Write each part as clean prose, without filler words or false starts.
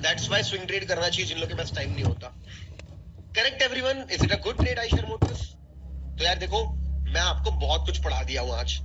That's why swing trade करना चाहिए जिन लोगों के पास टाइम नहीं होता। Correct everyone, is it a good trade Eicher Motors? तो यार देखो, मैं आपको बहुत कुछ पढ़ा दिया हूं आज।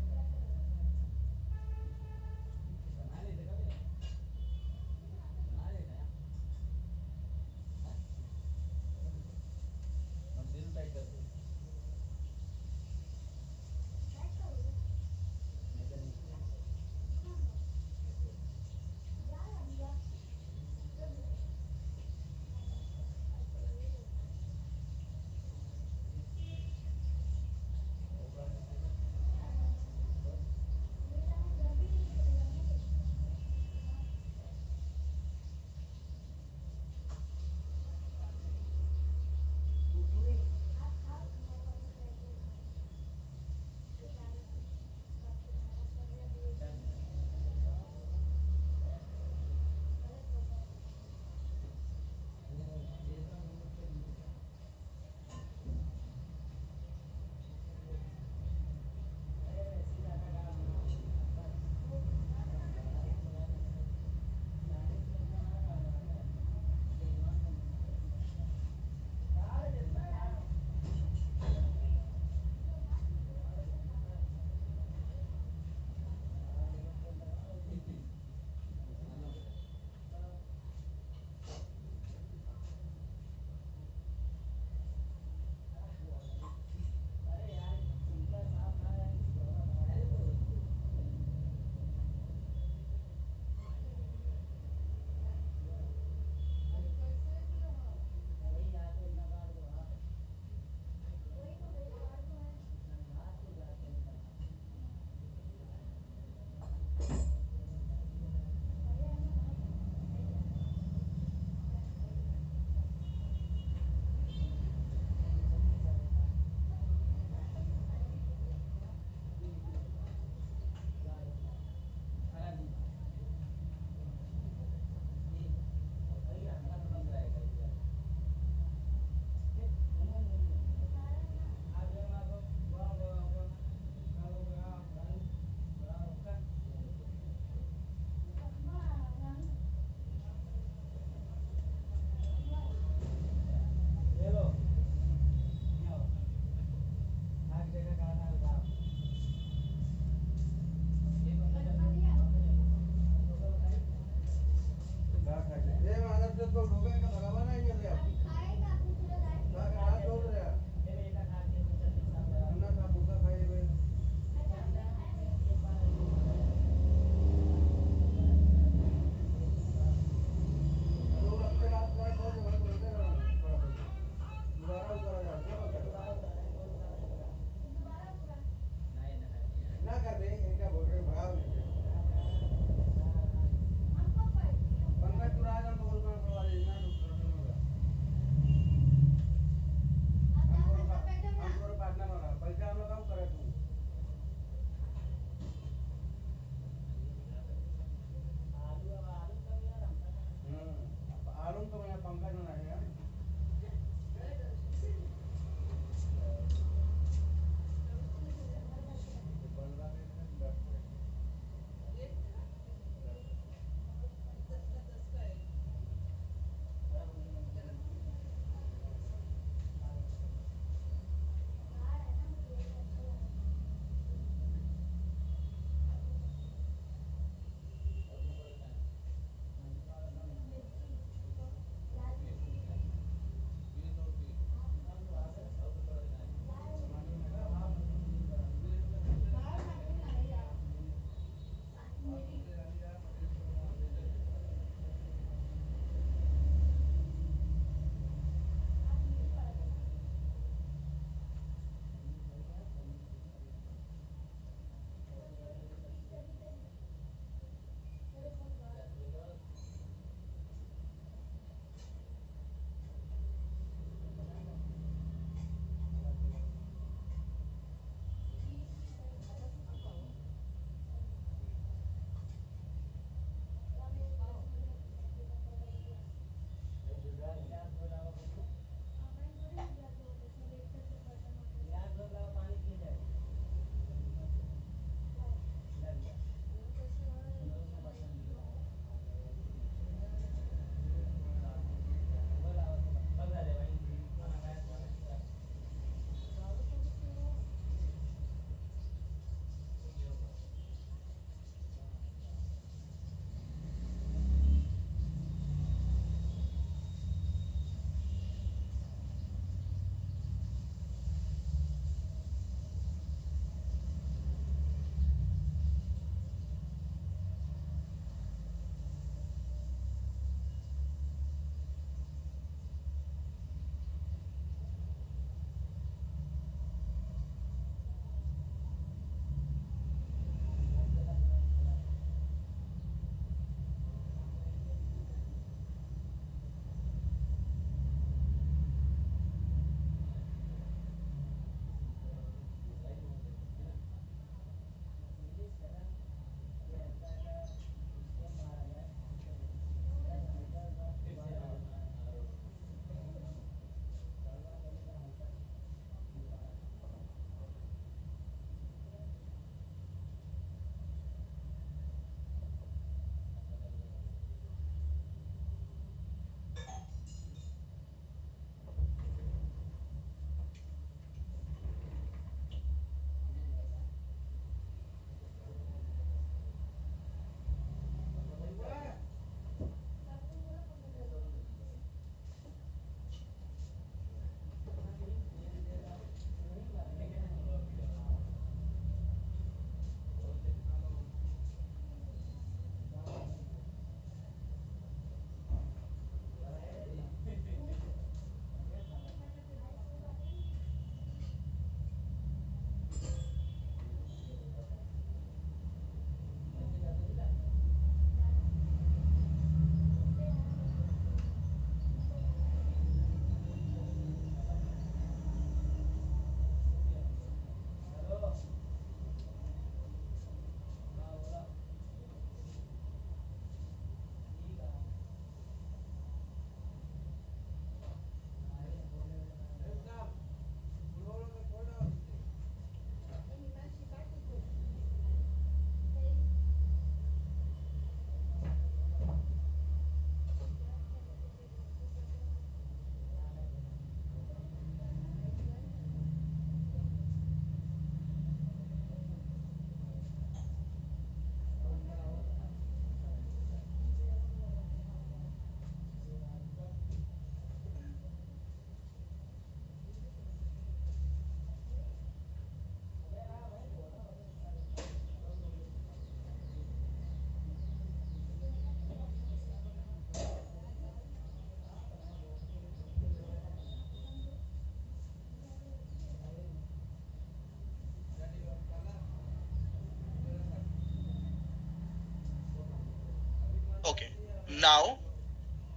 ओके, नाउ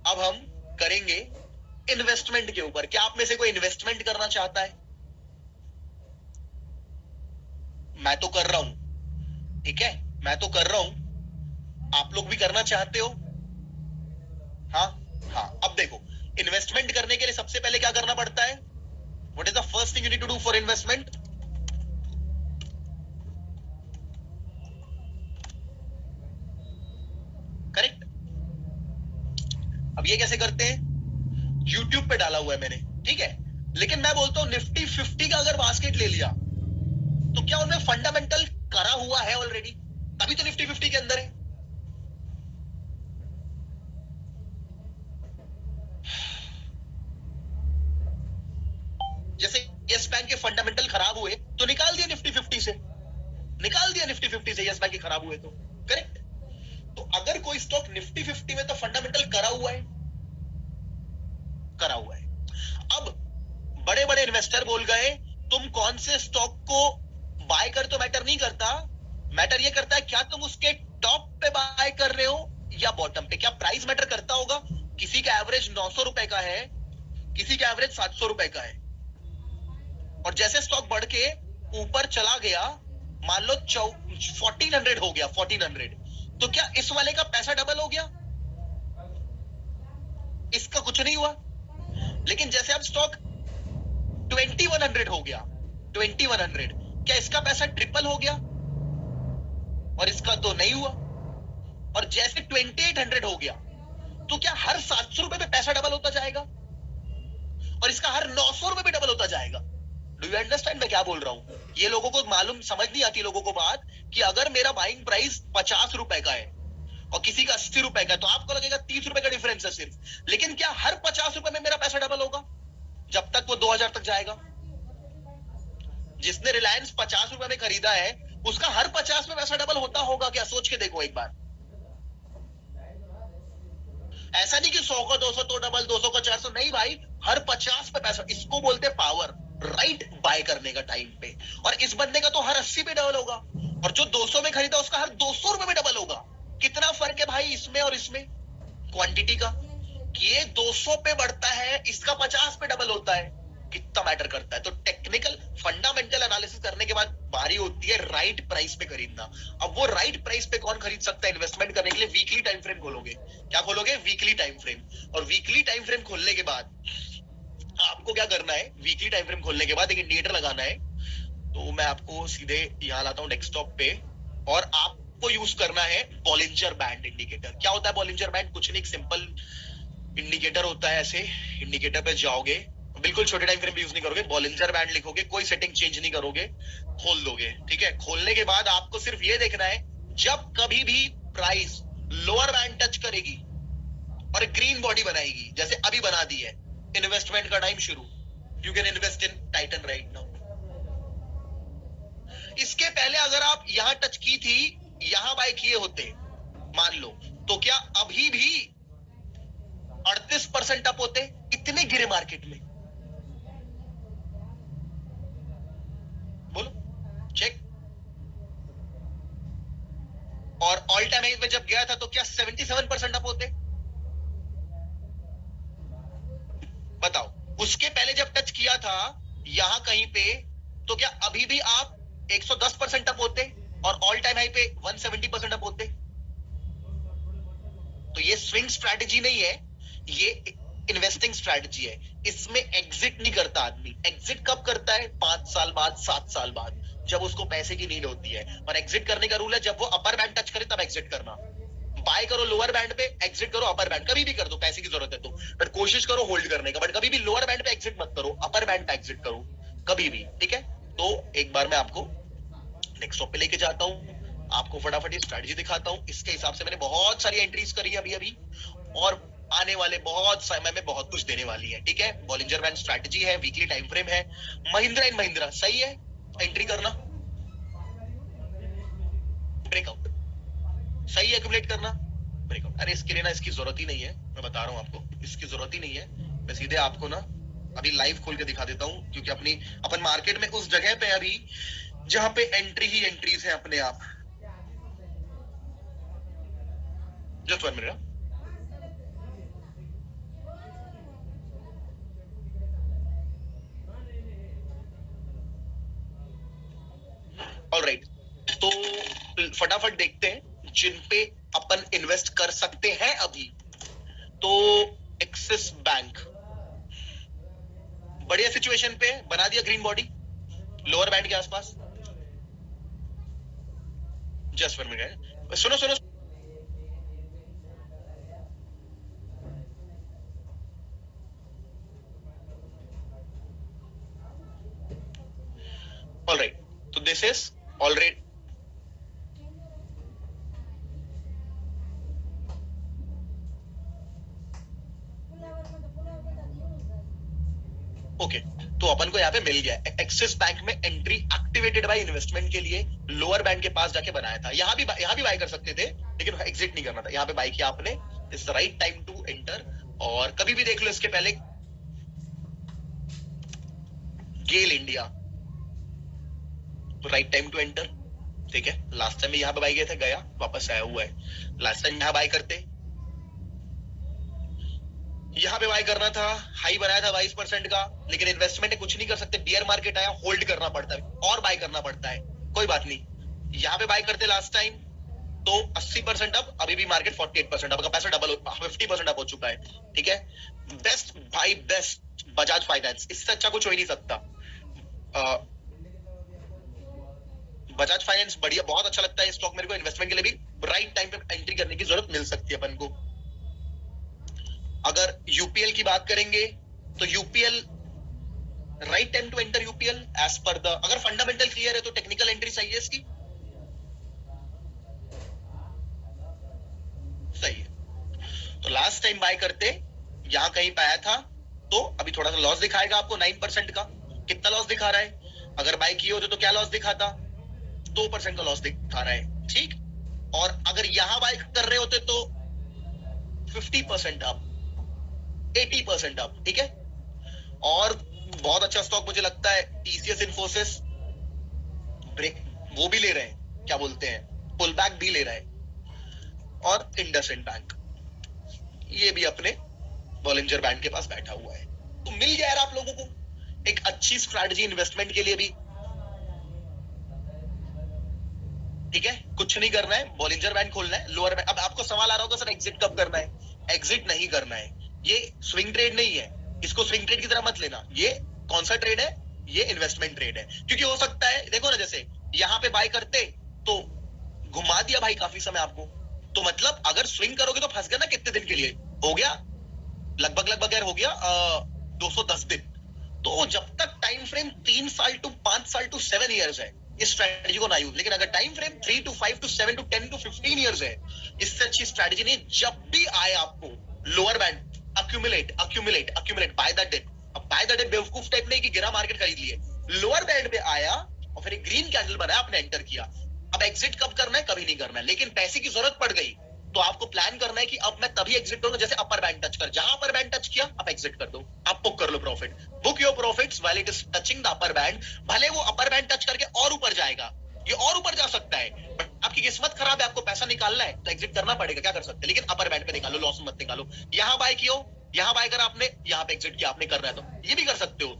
अब हम करेंगे इन्वेस्टमेंट के ऊपर। क्या आप में से कोई इन्वेस्टमेंट करना चाहता है? मैं तो कर रहा हूं, ठीक है, मैं तो कर रहा हूं, आप लोग भी करना चाहते हो? हाँ हाँ। अब देखो, इन्वेस्टमेंट करने के लिए सबसे पहले क्या करना पड़ता है? What is the first thing you need to do for investment? Correct. अब ये कैसे करते हैं? YouTube पे डाला हुआ है मैंने, ठीक है, लेकिन मैं बोलता हूं निफ्टी 50 का अगर बास्केट ले लिया तो क्या उनमें फंडामेंटल करा हुआ है ऑलरेडी? तभी तो निफ्टी 50 के अंदर है। जैसे यस बैंक के फंडामेंटल खराब हुए तो निकाल दिया निफ्टी 50 से, निकाल दिया निफ्टी 50 से, यस बैंक के खराब हुए तो। करेक्ट। तो अगर कोई स्टॉक निफ्टी 50 में तो फंडामेंटल करा हुआ है, करा हुआ है। अब बड़े बड़े इन्वेस्टर बोल गए तुम कौन से स्टॉक को बाय कर, तो मैटर नहीं करता, मैटर ये करता है क्या तुम उसके टॉप पे बाय कर रहे हो या बॉटम पे। क्या प्राइस मैटर करता होगा? किसी का एवरेज 900 रुपए का है, किसी का एवरेज 700 रुपए का है, और जैसे स्टॉक बढ़ के ऊपर चला गया, मान लो 1400 हो गया, 1400, तो क्या इस वाले का पैसा डबल हो गया? इसका कुछ नहीं हुआ। लेकिन जैसे अब स्टॉक 2100 हो गया, 2100, क्या इसका पैसा ट्रिपल हो गया? और इसका तो नहीं हुआ। और जैसे 2800 हो गया तो क्या हर 700 रुपए पे पैसा डबल होता जाएगा? और इसका हर 900 रुपए पे डबल होता जाएगा। डू यू अंडरस्टैंड मैं क्या बोल रहा हूं? ये लोगों को मालूम, समझ नहीं आती लोगों को बात कि अगर मेरा बाइंग प्राइस 50 रुपए का है और किसी का 80 रुपए का, तो आपको लगेगा 30 रुपए का डिफरेंस है सिर्फ, लेकिन क्या हर 50 रुपए में मेरा पैसा डबल होगा? जब तक वो 2000 तक जाएगा। जिसने रिलायंस 50 रुपए में खरीदा है उसका हर 50 में पैसा डबल होता होगा क्या? सोच के देखो एक बार। ऐसा नहीं कि 100 का 200 तो डबल, 200 का 400, नहीं भाई, हर 50 पे पैसा। इसको बोलते पावर, राइट बाय करने का टाइम पे। और इस बंदे का तो हर 80 पे डबल होगा, और जो 200 में खरीदा उसका हर 200 रुपए में डबल होगा। कितना फर्क है भाई इसमें और इसमें क्वांटिटी का? ये 200 पे बढ़ता है, इसका 50 पे डबल होता है, कितना मैटर करता है। तो टेक्निकल फंडामेंटल एनालिसिस करने के बाद बारी होती है राइट प्राइस पे खरीदना। अब वो राइट प्राइस पे कौन खरीद सकता है? इन्वेस्टमेंट करने के लिए वीकली टाइम फ्रेम खोलोगे। क्या खोलोगे? Weekly time frame. और वीकली टाइम फ्रेम खोलने के बाद आपको क्या करना है? वीकली टाइम फ्रेम खोलने के बाद एक इंडिकेटर लगाना है। तो मैं आपको सीधे यहाँ लाता हूँ डेस्कटॉप पे, और आपको यूज करना है बॉलिंजर बैंड इंडिकेटर। क्या होता है बॉलिंजर बैंड? कुछ नहीं, सिंपल इंडिकेटर होता है। ऐसे इंडिकेटर पे जाओगे, बिल्कुल छोटे टाइम फ्रेम भी यूज नहीं करोगे, बॉलिंजर बैंड लिखोगे, कोई सेटिंग चेंज नहीं करोगे, खोल दोगे, ठीक है। खोलने के बाद आपको सिर्फ ये देखना है, जब कभी भी प्राइस लोअर बैंड टच करेगी और ग्रीन बॉडी बनाएगी, जैसे अभी बना दी है, इन्वेस्टमेंट का टाइम शुरू। You can invest in Titan right now. इसके पहले अगर आप यहां टच की थी, यहां बाय किए होते मान लो, तो क्या अभी भी 38% अप होते? इतने गिरे मार्केट में, बोलो, चेक। और ऑल टाइम हाई पे जब गया था तो क्या 77% अप होते? बताओ। उसके पहले जब टच किया था यहां कहीं पे, तो क्या अभी भी आप 110% अप होते और ऑल टाइम हाई पे 170% अप होते? तो ये स्विंग स्ट्रैटेजी नहीं है, ये इन्वेस्टिंग स्ट्रैटेजी है। इसमें एग्जिट नहीं करता आदमी। एग्जिट कब करता है? 5 साल बाद, 7 साल बाद, जब उसको पैसे की नीड होती है। और एग्जिट करने का रूल है, जब वो अपर बैंड टच करे तब एग्जिट करना। बाय करो लोअर बैंड पे, एग्जिट करो अपर बैंड, कभी भी कर दो, पैसे की जरूरत है तो, बट कोशिश करो होल्ड करने का। बट कभी भी लोअर बैंड पे एग्जिट मत करो, अपर बैंड पे एग्जिट करो कभी भी, ठीक है। तो एक बार मैं आपको नेक्स्ट टॉप पे लेके जाता हूं, आपको फटाफट ये स्ट्रैटेजी दिखाता हूं। इसके हिसाब से मैंने बहुत सारी एंट्रीज करी अभी अभी, और आने वाले बहुत समय में बहुत कुछ देने वाली है, ठीक है। बॉलिंजर बैंड स्ट्रैटेजी है, वीकली टाइम फ्रेम है, महिंद्रा एंड महिंद्रा सही है, एंट्री करना, ब्रेकआउट सही है, एक्यूमुलेट करना, ब्रेकआउट। अरे इसके लिए ना, इसकी जरूरत ही नहीं है, मैं बता रहा हूं आपको, इसकी जरूरत ही नहीं है। मैं सीधे आपको ना अभी लाइव खोल के दिखा देता हूं, क्योंकि अपन मार्केट में उस जगह पे अभी जहां पे एंट्री ही एंट्रीज है अपने आप। Just 1 minute. ऑलराइट, तो फटाफट देखते हैं जिन पे अपन इन्वेस्ट कर सकते हैं अभी। तो एक्सिस बैंक बढ़िया सिचुएशन पे बना दिया, ग्रीन बॉडी लोअर बैंड के आसपास। जस्ट 1 मिनट, सुनो सुनो। ऑलराइट, तो दिस इज ऑलरेडी ओके। तो अपन को यहाँ पे मिल गया एक्सिस बैंक में एंट्री एक्टिवेटेड बाय इन्वेस्टमेंट के लिए लोअर बैंड के पास जाके बनाया था। यहाँ भी बाय कर सकते थे लेकिन एग्जिट नहीं करना था। यहाँ पे बाय किया आपने, it's the right time to enter. और कभी भी देख लो इसके पहले गेल इंडिया, तो राइट टाइम टू एंटर। ठीक है, लास्ट टाइम यहाँ पे बाय गए थे, गया वापस आया हुआ है। लास्ट टाइम यहाँ बाय करते, यहाँ पे बाय करना था, हाई बनाया था 22% का, लेकिन इन्वेस्टमेंट कुछ नहीं कर सकते। बियर मार्केट आया, होल्ड करना पड़ता है और बाय करना पड़ता है, कोई बात नहीं। यहाँ पे बाय करते लास्ट टाइम तो 80% अप, अभी भी मार्केट 48%, आपका पैसा डबल 50% अप हो चुका है। ठीक है, बेस्ट भाई बेस्ट बजाज फाइनेंस, इससे अच्छा कुछ हो ही नहीं सकता। बजाज फाइनेंस बढ़िया, बहुत अच्छा लगता है स्टॉक मेरे को। इन्वेस्टमेंट के लिए भी राइट टाइम पे एंट्री करने की जरूरत मिल सकती है अपन को। अगर यूपीएल की बात करेंगे तो UPL right time to enter UPL as पर द, अगर फंडामेंटल क्लियर है तो टेक्निकल एंट्री सही है इसकी, सही है। तो लास्ट टाइम बाय करते यहां कहीं पाया था, तो अभी थोड़ा सा लॉस दिखाएगा आपको 9% का। कितना लॉस दिखा रहा है? अगर बाय किए होते तो क्या लॉस दिखाता? 2% का लॉस दिखा रहा है। ठीक, और अगर यहां बाय कर रहे होते तो 50% अप, 80% अप। ठीक है, और बहुत अच्छा स्टॉक मुझे लगता है टीसीएस इन्फोसिस, ब्रेक वो भी ले रहे हैं, क्या बोलते हैं, पुल बैक भी ले रहे हैं। और इंडसइंड बैंक, ये भी अपने बॉलिंजर बैंड के पास बैठा हुआ है। तो मिल गया यार आप लोगों को एक अच्छी स्ट्रैटेजी इन्वेस्टमेंट के लिए भी। ठीक है, कुछ नहीं करना है, बॉलिंजर बैंड खोलना है, लोअर बैंड। अब आपको सवाल आ रहा होगा सर एग्जिट कब करना है? एग्जिट नहीं करना है, ये स्विंग ट्रेड नहीं है, इसको स्विंग ट्रेड की तरह मत लेना। ये कौन सा ट्रेड है? ये इन्वेस्टमेंट ट्रेड है। क्योंकि हो सकता है, देखो ना, जैसे यहाँ पे बाय करते तो घुमा दिया भाई काफी समय आपको, तो मतलब अगर स्विंग करोगे तो फंस गया ना। कितने दिन के लिए हो गया? लगभग यार हो गया 210 दिन। तो जब तक टाइम फ्रेम 3 साल टू 5 साल टू 7 ईयर्स है, इस स्ट्रेटजी को ना यूज। लेकिन अगर time frame 3 to 5 to 7 to 10 to 15 years है, इससे अच्छी स्ट्रेटजी नहीं। जब भी आए आपको lower band, accumulate accumulate accumulate, buy the dip. अब बाय द डिप बेवकूफ टाइप नहीं कि गिरा मार्केट खरीद लिए, लोअर बैंड पे आया और फिर एक ग्रीन कैंडल बनाया, आपने एंटर किया। अब एग्जिट कब करना है? कभी नहीं करना है। लेकिन पैसे की जरूरत पड़ गई तो आपको प्लान करना है कि अब मैं तभी एग्जिट करूंगा जैसे अपर बैंड टच कर, जहां अपर बैंड टच किया आप एग्जिट कर दो, आप बुक कर लो profit. Book your profits while it is touching the upper band. भले वो अपर बैंड टच करके और ऊपर जाएगा, ये और ऊपर जा सकता है, बट आपकी किस्मत खराब है, आपको पैसा निकालना है तो एग्जिट करना पड़ेगा। क्या कर सकते हैं, लेकिन अपर बैंड पे निकालो, लॉस मत निकालो। यहां बाय किया, यहां बाय कर आपने, यहां पे एग्जिट किया आपने, कर रहा है तो ये भी कर सकते हो।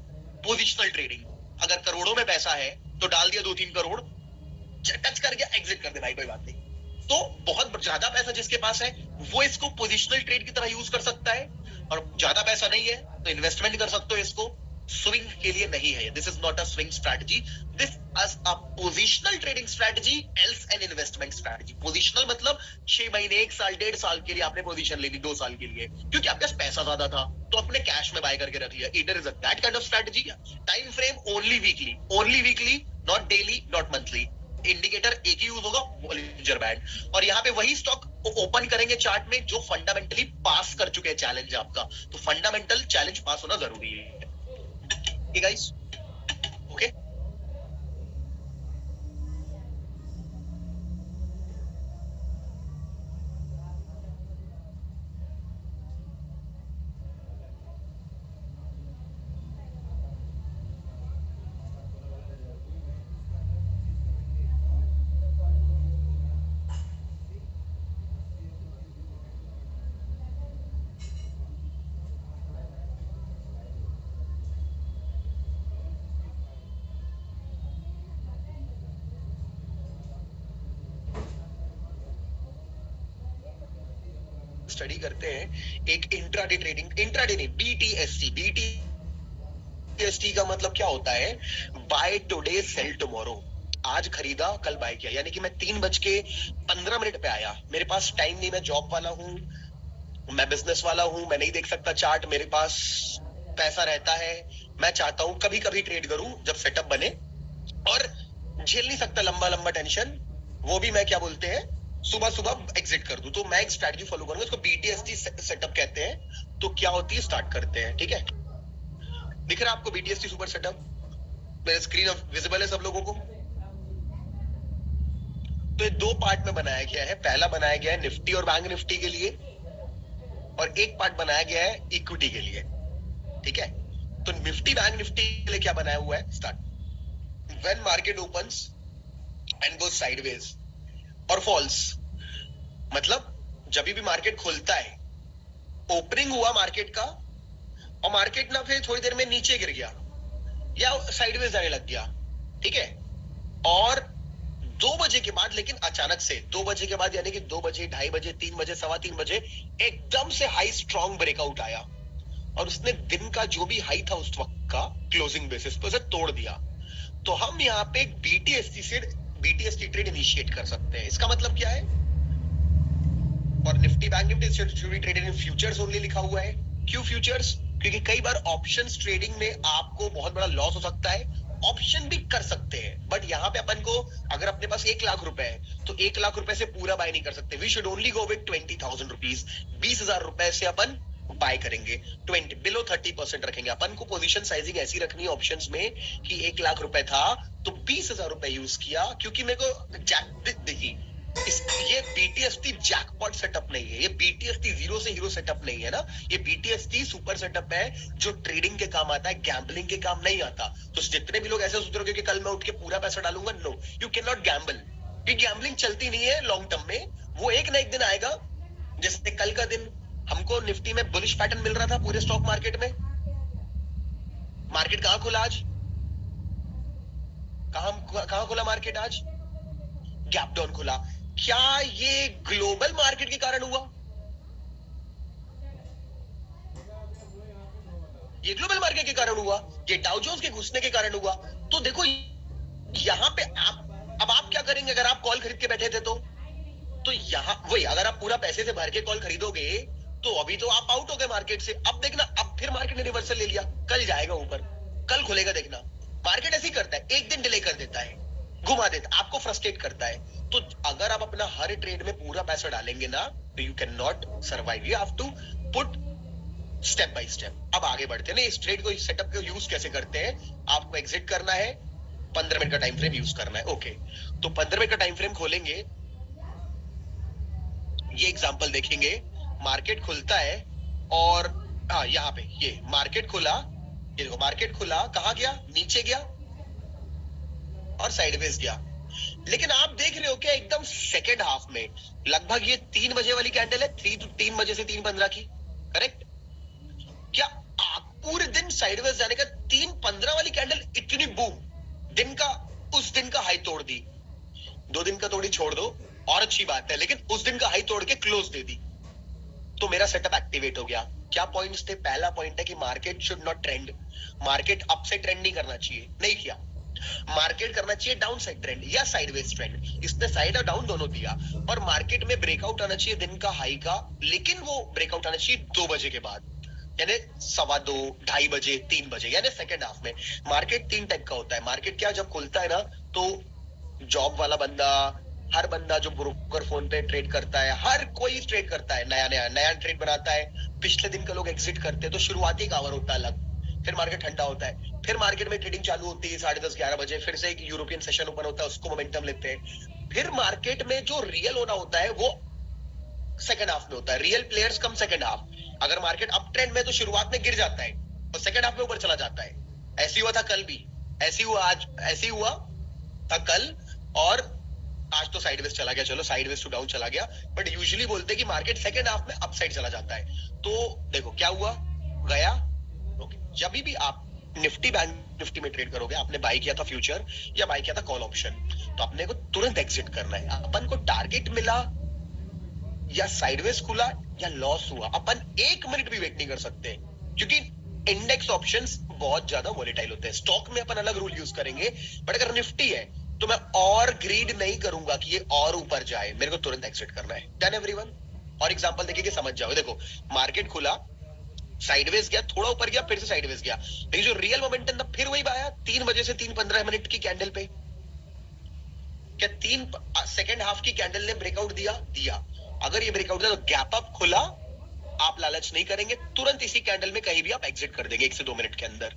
पोजिशनल ट्रेडिंग, अगर करोड़ों में पैसा है तो डाल दिया 2-3 करोड़, टच कर गया, एग्जिट कर दे भाई, कोई बात नहीं। तो बहुत ज्यादा पैसा जिसके पास है वो इसको पोजिशनल ट्रेड की तरह यूज कर सकता है, और ज्यादा पैसा नहीं है तो इन्वेस्टमेंट कर सकते हो इसको। स्विंग के लिए नहीं है, this is not a swing strategy, this is a positional trading strategy else an investment strategy. Positional मतलब 6 महीने, 1 साल, 1.5 साल के लिए आपने पोजीशन ले ली, 2 साल के लिए, क्योंकि आपके पास पैसा ज्यादा था तो अपने कैश में बाय करके रख लिया। It is that kind of strategy. Time frame only weekly, only weekly, not daily, not monthly. Indicator एक ही यूज होगा, बॉलिंजर बैंड। और यहाँ पे वही स्टॉक ओपन करेंगे चार्ट में जो फंडामेंटली पास कर चुके हैं चैलेंज आपका। तो फंडामेंटल चैलेंज पास होना जरूरी है गाइस। ओके, स्टडी करते हैं एक इंट्राडे ट्रेडिंग, इंट्राडे नहीं, बीटीएसटी। बीटीएसटी का मतलब क्या होता है? Buy today sell tomorrow. आज खरीदा कल बाय किया, यानी कि मैं 3:15 पे आया, मेरे पास टाइम नहीं, मैं जॉब वाला हूँ, मैं बिजनेस वाला हूँ, मैं नहीं देख सकता चार्ट, मेरे पास पैसा रहता है, मैं चाहता हूँ कभी कभी ट्रेड करूं जब सेटअप बने, और झेल नहीं सकता लंबा लंबा टेंशन, वो भी मैं क्या बोलते हैं सुबह सुबह एग्जिट कर दूं। तो मैं एक स्ट्रैटेजी फॉलो करूंगा, इसको बीटीएसटी सेटअप कहते हैं। तो क्या होती है, स्टार्ट करते हैं। ठीक है, दिख रहा है आपको बीटीएसटी सुपर सेटअप? मेरा स्क्रीन विजिबल है सब लोगों को? तो ये दो पार्ट में बनाया गया है। पहला बनाया गया है निफ्टी और बैंक निफ्टी के लिए, और एक पार्ट बनाया गया है इक्विटी के लिए। ठीक है, तो निफ्टी बैंक निफ्टी के लिए क्या बनाया हुआ है? Start. When market opens and goes sideways और फॉल्स, मतलब जब भी मार्केट खुलता है, ओपनिंग हुआ मार्केट का और मार्केट ना फिर थोड़ी देर में नीचे गिर गया या साइडवेज जाने लग गया, ठीक है, और 2 बजे के बाद, लेकिन अचानक से 2 बजे के बाद, यानी कि 2 बजे, 2:30 बजे, 3 बजे, 3:15 बजे एकदम से हाई स्ट्रॉन्ग ब्रेकआउट आया और उसने दिन का जो भी हाई था उस वक्त का क्लोजिंग बेसिस पे उसे तोड़ दिया। तो हम यहाँ पे बीटीएसटी ट्रेड इनिशिएट कर सकते हैं। इसका मतलब क्या है? और Nifty bank Nifty should be traded in futures only लिखा हुआ है। क्यों फ्यूचर्स? क्योंकि कई बार ऑप्शंस ट्रेडिंग में आपको बहुत बड़ा लॉस हो सकता है, ऑप्शन भी कर सकते हैं, बट यहाँ पे अपन को अगर अपने पास 1 लाख रुपए है तो 1 लाख रुपए से पूरा बाय नहीं कर सकते। We should only go with 20,000 rupees. 20,000 रुपए से अपन बाय करेंगे, 20 बिलो 30% रखेंगे। अपन को पोजीशन साइजिंग ऐसी रखनी है ऑप्शंस में कि 1 लाख रुपए था तो 20,000 रुपए यूज किया, क्योंकि मेरे को देखिए ये बीटीएसटी जैकपॉट सेटअप नहीं है, ये बीटीएसटी जीरो से हीरो सेटअप नहीं है ना, ये बीटीएसटी सुपर सेटअप है जो ट्रेडिंग के काम आता है, गैम्बलिंग के काम नहीं आता। तो जितने भी लोग ऐसे सोच रहे हो कि कल मैं उठ के पूरा पैसा डालूंगा, no, you can not gamble. ये गैम्बलिंग चलती नहीं है लॉन्ग टर्म में, वो एक ना एक दिन आएगा। जैसे कल का दिन हमको निफ्टी में बुलिश पैटर्न मिल रहा था पूरे स्टॉक मार्केट में, मार्केट कहां खुला आज? कहां खुला मार्केट आज? गैप डाउन खुला। क्या ये ग्लोबल मार्केट के कारण हुआ? ये ग्लोबल मार्केट के कारण हुआ, ये डाउ जोन्स के घुसने के कारण हुआ। तो देखो यहां पे अब आप क्या करेंगे? अगर आप कॉल खरीद के बैठे थे तो यहां वही, अगर आप पूरा पैसे से भर के कॉल खरीदोगे तो अभी तो आप आउट हो गए मार्केट से। अब देखना, अब फिर मार्केट ने रिवर्सल ले लिया, कल जाएगा ऊपर, कल खुलेगा, देखना। मार्केट ऐसे ही करता है, एक दिन डिले कर देता है, घुमा देता, आपको फ्रस्ट्रेट करता है। तो अगर आप अपना हर ट्रेड में पूरा पैसा डालेंगे ना तो you can not survive. You have to put step by step. अब आगे बढ़ते हैं ना, इस ट्रेड को, इस सेटअप को यूज कैसे करते हैं। आपको एग्जिट करना है, 15 मिनट का टाइम फ्रेम यूज करना है। ओके, तो 15 मिनट का टाइम फ्रेम खोलेंगे, ये एग्जांपल देखेंगे। मार्केट खुलता है और यहाँ पे ये मार्केट खुला, ये देखो मार्केट खुला, कहां गया? नीचे गया और साइडवेज गया। लेकिन आप देख रहे हो क्या एकदम सेकेंड हाफ में, लगभग ये 3 बजे वाली कैंडल है, 3 बजे से 3:15 की, करेक्ट? क्या आप पूरे दिन साइडवेज जाने का 3:15 वाली कैंडल इतनी बूम, दिन का, उस दिन का हाई तोड़ दी। 2 दिन का तोड़ी छोड़ दो और अच्छी बात है, लेकिन उस दिन का हाई तोड़ के क्लोज दे दी, तो मेरा सेटअप एक्टिवेट हो गया। क्या पॉइंट्स थे? पहला पॉइंट है कि market should not trend, market up से ट्रेंड नहीं करना चाहिए, नहीं किया। मार्केट करना चाहिए डाउन साइड ट्रेंड या साइडवेज ट्रेंड, इसने साइड और डाउन दोनों दिया। और मार्केट में ब्रेकआउट आना चाहिए दिन का हाई का, लेकिन वो ब्रेकआउट आना चाहिए 2 बजे के बाद, यानी 2:15, 2:30 बजे, 3 बजे, यानी सेकेंड हाफ में। मार्केट 3 टाइप का होता है। मार्केट क्या, जब खुलता है ना तो जॉब वाला बंदा, हर बंदा जो ब्रोकर फोन पे ट्रेड करता है, हर कोई ट्रेड करता है, नया ट्रेड बनाता है। पिछले दिन का लोग एग्जिट करते हैं, तो शुरुआती एक आवर होता है अलग, फिर मार्केट ठंडा होता है, फिर मार्केट में ट्रेडिंग चालू होती है 10:30, 11 बजे, फिर से एक यूरोपियन सेशन ओपन होता है, उसको मोमेंटम लेते हैं। फिर मार्केट में जो रियल होना होता है वो सेकंड हाफ में होता है। रियल प्लेयर्स कम सेकंड हाफ। अगर मार्केट अप ट्रेंड में तो शुरुआत में गिर जाता है और सेकंड हाफ में ऊपर चला जाता है। ऐसी हुआ था कल भी, ऐसी हुआ आज, ऐसी हुआ था कल, और आज तो साइडवेज चला गया, चलो साइडवेज टू डाउन चला गया, बट यूजुअली बोलते हैं कि मार्केट सेकंड हाफ में अप साइड चला जाता है। तो देखो क्या हुआ, गया। ओके, जब भी आप निफ्टी बैंक निफ्टी में ट्रेड करोगे, आपने बाय किया था फ्यूचर या बाय किया था कॉल ऑप्शन, तो अपने को तुरंत एग्जिट करना है। अपन को टारगेट मिला या साइडवेज खुला या लॉस हुआ, अपन 1 मिनट भी वेट नहीं कर सकते, क्योंकि इंडेक्स ऑप्शंस बहुत ज्यादा वोलेटाइल होते हैं। स्टॉक में अपन अलग रूल यूज करेंगे, बट अगर निफ्टी है तो मैं और ग्रीड नहीं करूंगा कि ये और ऊपर जाए, मेरे को तुरंत एग्जिट करना है। Done everyone? और एग्जांपल देखिए कि समझ जाओ। देखो मार्केट खुला, साइडवेज गया, थोड़ा ऊपर गया, फिर से साइडवेज गया, लेकिन जो रियल मोमेंटम था फिर वही आया 3 बजे से 3:15 मिनट की कैंडल पे। क्या 3 सेकेंड हाफ की कैंडल ने ब्रेकआउट दिया? अगर ये ब्रेकआउट दिया तो गैप अप खुला, आप लालच नहीं करेंगे, तुरंत इसी कैंडल में कहीं भी आप एग्जिट कर देंगे 1 से 2 मिनट के अंदर।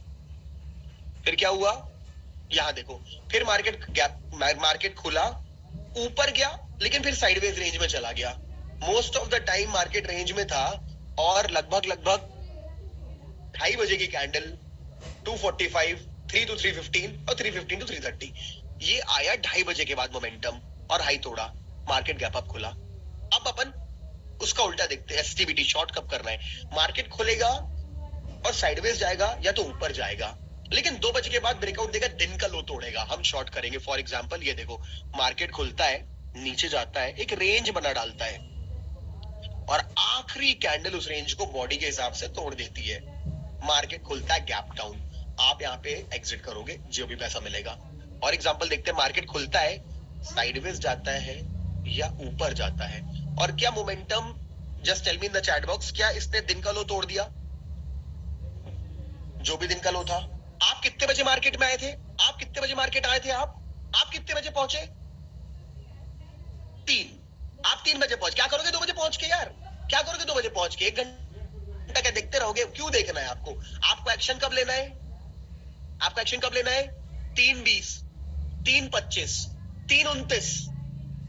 फिर क्या हुआ? यहां देखो, फिर मार्केट खुला, ऊपर गया, लेकिन फिर साइडवेज रेंज में चला गया। Most of the time market range में था, और लगभग 2:30 बजे की कैंडल 2:45, 3 to 3:15 और 3:15 to 3:30, ये आया 2:30 बजे के बाद मोमेंटम और हाई तोड़ा, मार्केट गैप अप खुला। अब अपन उसका उल्टा देखते हैं, एसटीबीटी शॉर्ट कब करना है। मार्केट खुलेगा और साइडवेज जाएगा या तो ऊपर जाएगा, लेकिन 2 बजे के बाद ब्रेकआउट देगा, दिन का लो तोड़ेगा, हम शॉर्ट करेंगे। फॉर एग्जांपल ये देखो, मार्केट खुलता है, नीचे जाता है, एक रेंज बना डालता है, और आखिरी कैंडल उस रेंज को बॉडी के हिसाब से तोड़ देती है। मार्केट खुलता है गैप डाउन, आप यहाँ पे एग्जिट करोगे, जो भी पैसा मिलेगा। और एग्जांपल देखते हैं, मार्केट खुलता है, साइडवेज जाता है या ऊपर जाता है, और क्या momentum, just tell me in the chat box, क्या इसने दिन का लो तोड़ दिया? जो भी दिन का लो था। आप कितने बजे मार्केट में आए थे? आप कितने बजे मार्केट आए थे? आप कितने बजे पहुंचे? 3। आप 3 बजे पहुंच, क्या करोगे 2 बजे पहुंच के? यार क्या करोगे 2 बजे पहुंच के? 1 घंटा क्या देखते रहोगे? क्यों देखना है आपको? आपको एक्शन कब लेना है? आपको एक्शन कब लेना है? 3:20, 3:25, 3:29,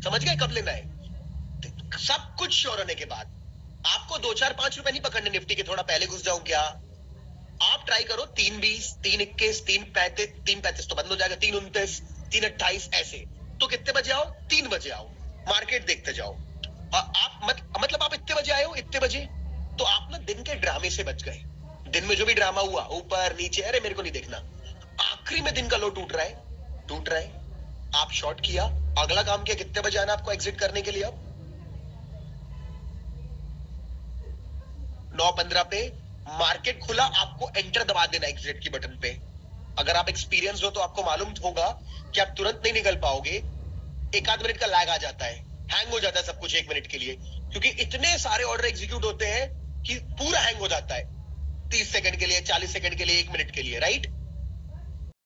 समझ गए कब लेना है? सब कुछ श्योर होने के बाद आपको 2, 4, 5 रुपए नहीं पकड़ने निफ्टी के, थोड़ा पहले घुस जाऊं क्या? आप ट्राई करो 3:20, 3:21, 3:35, 3:35 तो बंद हो जाएगा, 3:29, 3:28, ऐसे। तो कितने बजे आओ? 3 बजे आओ, मार्केट देखते जाओ। और आप मतलब आप इतने बजे आए हो, इतने बजे, तो आप ना दिन के ड्रामे से बच गए। दिन में जो भी ड्रामा हुआ, ऊपर नीचे, अरे मेरे को नहीं देखना, आखिरी में दिन का लो टूट रहा है, आप शॉर्ट किया, अगला काम किया, कितने बजे आना आपको एग्जिट करने के लिए? अब 9:15 पे मार्केट खुला, आपको एंटर दबा देना एग्जिट की बटन पे। अगर आप एक्सपीरियंस हो तो आपको मालूम होगा कि आप तुरंत नहीं निकल पाओगे, 1 आध मिनट का लैग आ जाता है, हैंग हो जाता है सब कुछ 1 मिनट के लिए, क्योंकि इतने सारे ऑर्डर एग्जीक्यूट होते हैं कि पूरा हैंग हो जाता है 30 सेकंड के लिए, 40 सेकंड के लिए, 1 मिनट के लिए, राइट?